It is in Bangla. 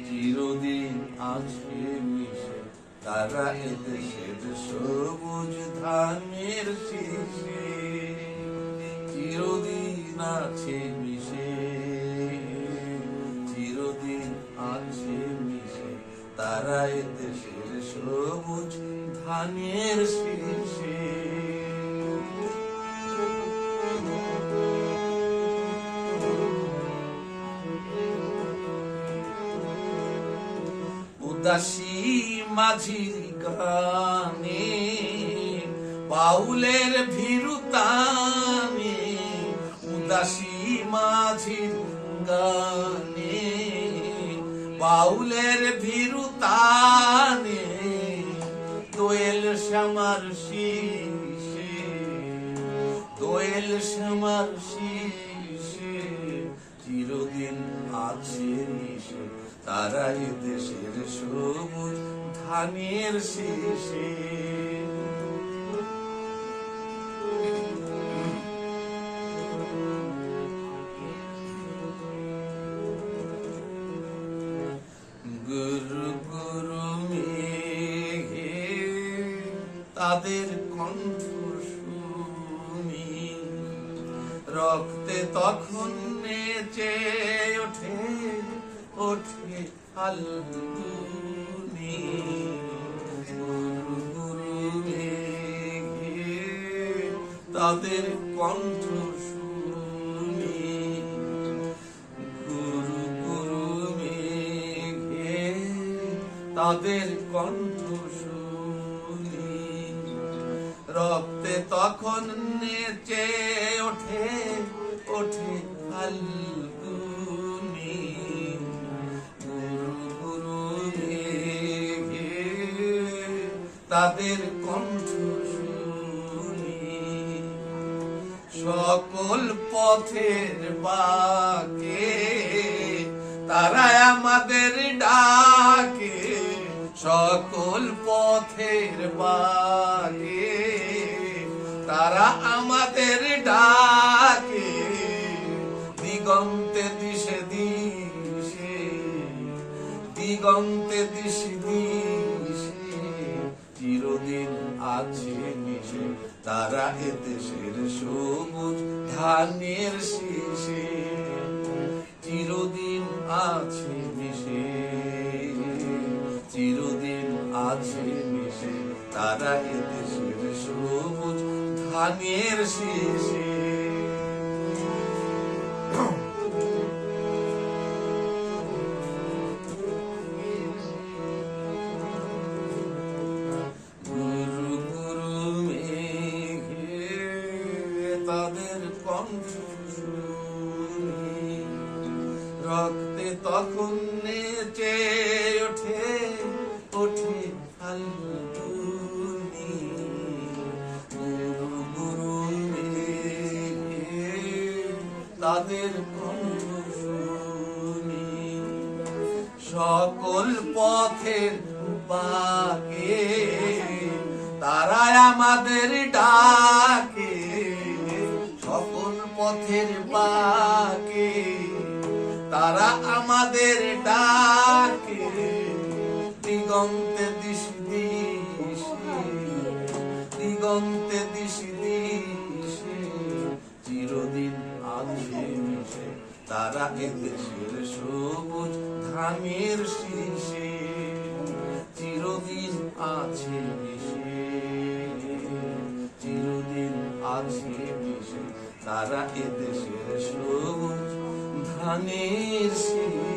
চিরদিন আছে মিশে তারা এদেশের সবুজ ধানের শীষে। চিরদিন আছে মিশে, চিরদিন আছে মিশে তারা এদেশের সবুজ ধানের শীষে। উদাসী মাঝির গানে বাউলের ভীরুতানে, উদাসী মাঝির গানে বাউলের ভীরুতানে, দোয়েল শ্যামার শীষে, দোয়েল শ্যামার শীষে। চিরদিন আছে মিশে তারা এদেশের সবুজ ধানের শীষে। গুরু গুরু মেঘে তাদের কণ্ঠ শুনি, রক্তে তখন নেচে ওঠে ওঠে ফাল্গুনি। গুরু গুরু মেঘে তাদের কণ্ঠ শুনি, গুরু গুরু মেঘে তাদের কণ্ঠ শুনি, রক্তে তখন নেচে ওঠে ওঠে ফাল্গুনি। গুরু গুরু মেঘে তাদের কণ্ঠ শুনি, সকল পথের বাকে তারা আমাদের ডাকে, সকল পথের বাকে তারা আমাদের ডাকে। দিগন্তে দিশে দিশে, দিগন্তে দিশে দিশে। চিরদিন আছে মিশে তারা এদেশের সবুজ ধানের শীষে। চিরদিন আছে মিশে, চিরদিন আছে মিশে তারা এদেশের সবুজ ধানের শীষে। গুরু গুরু মেঘে তাদের কণ্ঠ শুনি, রক্তে তখন নেচে ওঠে ওঠে ফাল্গুনি। গুরু গুরু মেঘে তাদের কণ্ঠ শুনি, সকল পথের বাকে তারা আমাদের ডাকে, সকল পথের বাকে তারা আমাদের ডাকে। দিগন্তে দিশি দিশি, দিগন্তে দিশি দিশি। চিরদিন আছে মিশে তারা এদেশের সবুজ ধানের শীষে। চিরদিন আছে মিশে, চিরদিন আছে মিশে তারা এদেশের সবুজ ধানের শীষে।